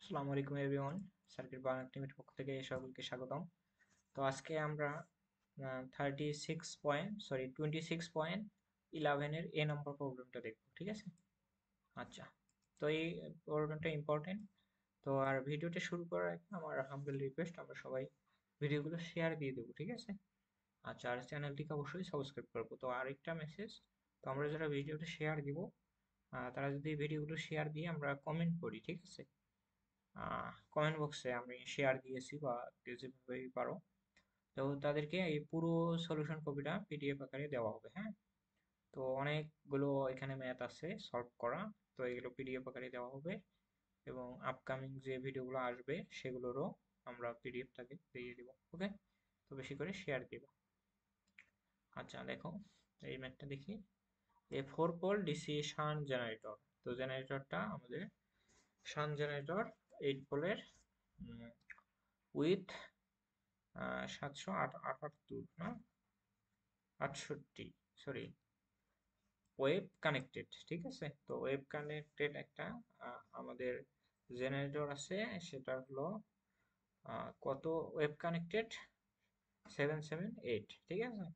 আসসালামু আলাইকুম everyone, circuit Bangla টিমের পক্ষ থেকে সকলকে স্বাগতম। তো আজকে আমরা 26.11 এর এ নম্বর প্রবলেমটা দেখব, ঠিক আছে? আচ্ছা, তো এই প্রবলেমটা ইম্পর্টেন্ট। তো আর ভিডিওটা শুরু করার আগে আমার হাম্বল রিকোয়েস্ট, আমরা সবাই ভিডিওগুলো শেয়ার দিয়ে দেবো, ঠিক আছে? আচ্ছা, আর চ্যানেলটিকে অবশ্যই সাবস্ক্রাইব করবো। তো আরেকটা মেসেজ, তো আমরা যারা ভিডিওটা শেয়ার দিব, তারা যদি ভিডিওগুলো শেয়ার দিয়ে আমরা কমেন্ট করি, ঠিক আছে? কমেন্ট বক্সে আমি শেয়ার দিয়েছি বা যেভাবেই পারো, তো তাদেরকে এই পুরো সলিউশন কপিটা পিডিএফ আকারে দেওয়া হবে। হ্যাঁ, তো অনেকগুলো এখানে ম্যাথ আছে সলভ করা, তো এগুলো পিডিএফ আকারে দেওয়া হবে এবং আপকামিং যে ভিডিওগুলো আসবে সেগুলোরও আমরা পিডিএফটাকে দিয়ে দিব। ওকে, তো বেশি করে শেয়ার দিব। আচ্ছা দেখো, এই ম্যাথটা দেখি। এ 4 পোল ডিসি শান্ট জেনারেটর। তো জেনারেটরটা আমাদের শান্ট জেনারেটর 8 পোলের উইথ 778 না 68, সরি, ওয়েব কানেক্টেড, ঠিক আছে? তো ওয়েব কানেক্টেড একটা আমাদের জেনারেটর আছে, সেটা হলো কত ওয়েব কানেক্টেড? 778, ঠিক আছে?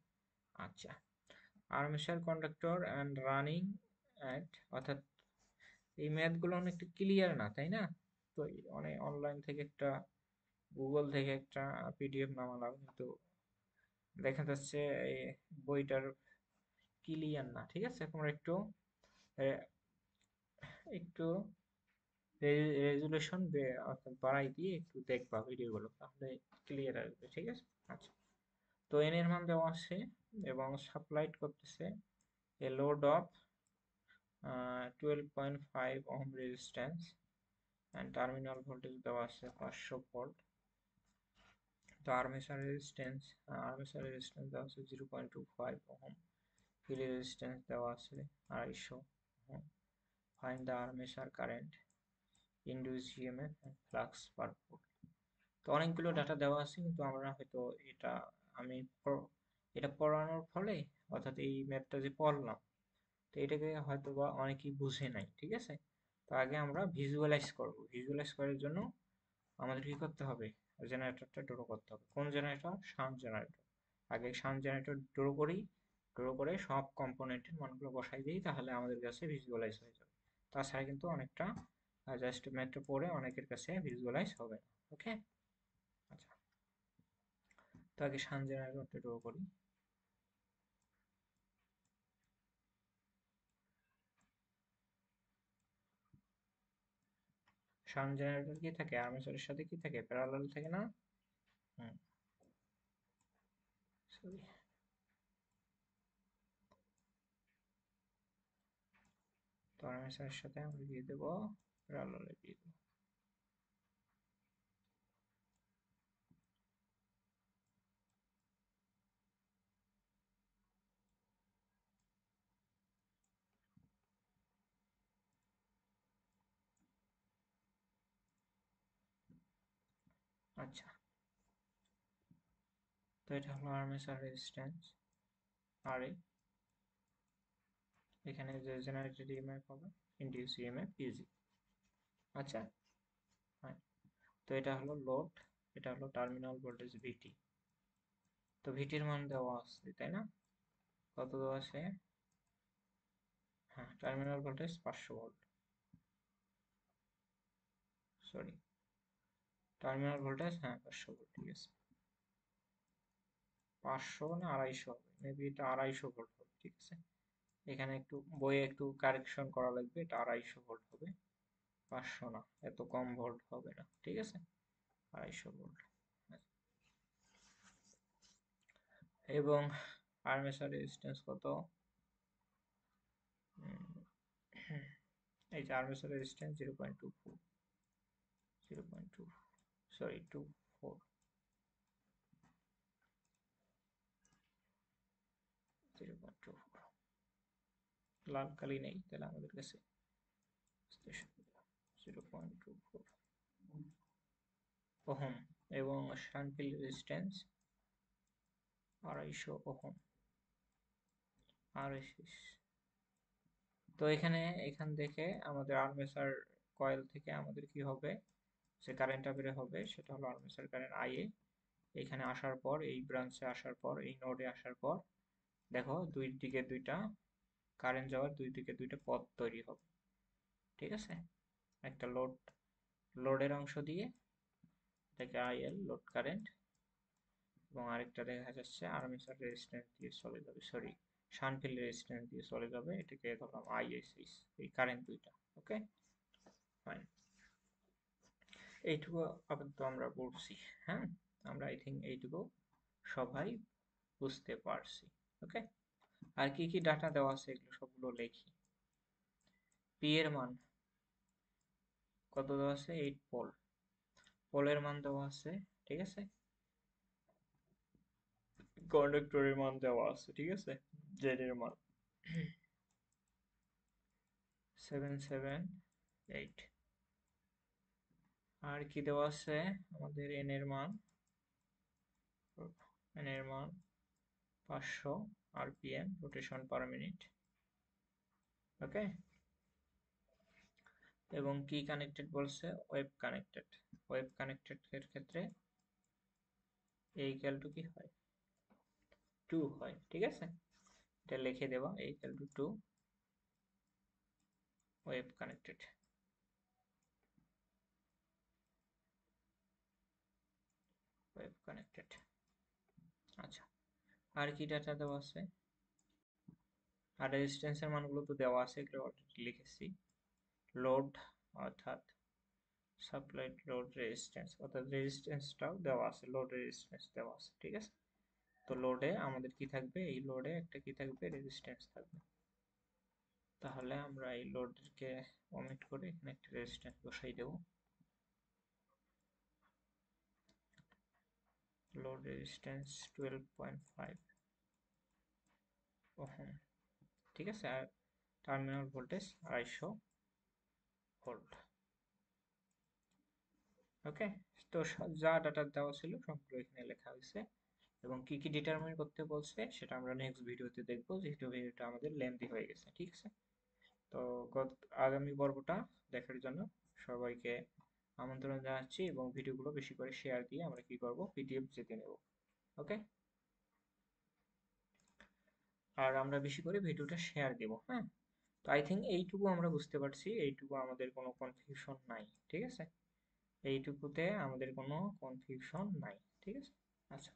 আচ্ছা, armature conductor and running at, অর্থাৎ এই ম্যাথগুলো অনেকটা ক্লিয়ার না, তাই না? তো অনেক অনলাইন থেকে একটা, গুগল থেকে একটা পিডিএফ নামালাম, কিন্তু দেখা যাচ্ছে এই বইটার ক্লিয়ার না, ঠিক আছে? তোমরা একটু একটু রেজুলেশন অর্থাৎ বাড়াই দিয়ে একটু দেখবা ভিডিওগুলো, তাহলে ক্লিয়ার আসবে, ঠিক আছে? আচ্ছা, তো এন এর মান দেওয়া আছে এবং সাপ্লাইড করতেছে a load of 12.5 ohm resistance and terminal voltage দেওয়া আছে 500 ভোল্ট। তো আর্মেচার রেজিস্ট্যান্স দেওয়া আছে 0.25 ওহম, ফিল্ড রেজিস্ট্যান্স দেওয়া আছে 250 ohm. Find the armature current, induced EMF and flux per pole. তো অনেকগুলো ডাটা দেওয়া আছে, কিন্তু আমরা হয়তো এটা আমি এটা পড়ানোর ফলে, অর্থাৎ এই ম্যাথটা যে পড়লাম, তো এটাকে হয়তো বা অনেকেই বুঝে নাই, ঠিক আছে? তো আগে আমরা ভিজুয়ালাইজ করব। ভিজুয়ালাইজ করার জন্য আমাদের কি করতে হবে? জেনারেটরটা ড্র করতে হবে। কোন জেনারেটর? Shunt generator. আগে শান্ট জেনারেটর ড্র করি, ড্র করে সব কম্পোনেন্টের মানগুলো বসাই দিই, তাহলে আমাদের কাছে ভিজুয়ালাইজ হয়ে যাবে। তাছাড়া কিন্তু অনেকটা জাস্ট ম্যাথটা পড়ে অনেকের কাছে ভিজুয়ালাইজ হবে না। ওকে, আচ্ছা, তো আগে শান্ট জেনারেটরটা ড্র করি। শান্ট জেনারেটর কি থাকে? আর্মেচারের সাথে কি থাকে? প্যারালাল থাকে না? হুম, সরি। তো আর্মেচারের সাথে আমরা দিয়ে দেবো, প্যারালালে দিয়ে দেবো। আচ্ছা, তো এটা হলো আর্মেচার রেজিস্ট্যান্স আর এখানে যে জেনারেটেড ইএমএফ হবে ইনডিউস ইএমএফ ইজি। আচ্ছা, হ্যাঁ, তো এটা হলো লোড, এটা হলো টার্মিনাল ভোল্টেজ ভিটি। তো ভিটির মান দেওয়া আছে, তাই না? কত দেওয়া আছে? হ্যাঁ, terminal voltage 500 volt, sorry, terminal voltage, হ্যাঁ 500 ভোল্ট, ঠিক আছে। 500 না 250 হবে, মেবি এটা 250 ভোল্ট হবে, ঠিক আছে? এখানে একটু বইয়ে একটু কারেকশন করা লাগবে, এটা 250 ভোল্ট হবে, 500 না, এত কম ভোল্ট হবে না, ঠিক আছে? 250 ভোল্ট। এবং আর্মেচার রেজিস্ট্যান্স কত? এই যে আর্মেচার রেজিস্ট্যান্স 0.24, 0.2, সরি 24, 0.24। লাল কালি নেই, তাহলে আমাদের কাছে 0.24 ওহম। এবং shunt field resistance 250 ohm, RSS। তো এখান থেকে আমাদের আর্মেচার কয়েল থেকে আমাদের কি হবে? যে কারেন্টটা বের হবে সেটা হলো আর্মেচার কারেন্ট IA। এখানে আসার পর, এই ব্রাঞ্চে আসার পর, এই নোডে আসার পর দেখো দুই দিকে দুইটা কারেন্ট যাওয়ার দুই দিকে দুইটা পথ তৈরি হবে, ঠিক আছে। একটা লোডের অংশ দিয়ে এটাকে IL লোড কারেন্ট, এবং আরেকটা দেখা যাচ্ছে আর্মেচার রেজিস্ট্যান্স দিয়ে চলে যাবে, সরি শান্ট ফিল্ড রেজিস্ট্যান্স দিয়ে চলে যাবে, এটাকে ধরলাম ISS, এই কারেন্ট দুইটা। ওকে, ফাইন। এইটুকু আপাতত আমরা পড়ছি। হ্যাঁ, আমরা আই থিঙ্ক এইটুকু সবাই বুঝতে পারছি। ওকে, আর কি কি ডাটা দেওয়া আছে এগুলো সবগুলো লিখি। পি এর মান কত দেওয়া আছে? 8 পোল। পোলের মান দেওয়া আছে, ঠিক আছে। কন্ডাক্টরের মান দেওয়া আছে, ঠিক আছে। জেড এর মান 778। আর কি দেওয়া আছে আমাদের? এন এর মান 500 RPM, রোটেশন পার মিনিট। ওকে, এবং কি কানেক্টেড বলছে? Web connected. ওয়েব কানেক্টেড এর ক্ষেত্রে এ ইকুয়াল টু কি হয়? 2 হয়, ঠিক আছে। এটা লিখে দেওয়া, a equal to 2 wave connected. Wave connected. আচ্ছা, আর কি ডাটা দেওয়া আছে? আর রেজিস্ট্যান্সের মানগুলো তো দেওয়া আছে, এগুলো অলরেডি লিখেছি। লোড অর্থাৎ সাপ্লাইড লোড রেজিস্ট্যান্স, অর্থাৎ রেজিস্ট্যান্সটাও দেওয়া আছে, লোড রেজিস্ট্যান্স দেওয়া আছে, ঠিক আছে। তো লোডে আমাদের কি থাকবে? এই লোডে একটা কি থাকবে? রেজিস্ট্যান্স থাকবে। তাহলে আমরা এই লোডকে ওমিট করে এখানে একটা রেজিস্ট্যান্স বসাই দেব। লোড রেজিস্ট্যান্স 12.5 ওহম, ঠিক আছে। আর টার্মিনাল ভোল্টেজ 250 ভোল্ট। ওকে, তো যা ডাটা দেওয়া ছিল সবগুলো এখানে লেখা হয়েছে, এবং কি কি ডিটারমাইন করতে বলছে সেটা আমরা নেক্সট ভিডিওতে দেখবো, যেহেতু ভিডিওটা আমাদের লেন্থি হয়ে গেছে, ঠিক আছে। তো আগামী পর্বটা দেখার জন্য সবাইকে আমন্ত্রণ জানাচ্ছি, এবং ভিডিওগুলো বেশি করে শেয়ার দিয়ে আমরা কি করব? PDF জিতে নেব। ওকে, আর আমরা বেশি করে ভিডিওটা শেয়ার দেব। হ্যাঁ, তো আই থিঙ্ক এইটুকু আমরা বুঝতে পারছি, এইটুকু আমাদের কোনো কনফিউশন নাই, ঠিক আছে। এইটুকুতে আমাদের কোনো কনফিউশন নাই, ঠিক আছে। আচ্ছা।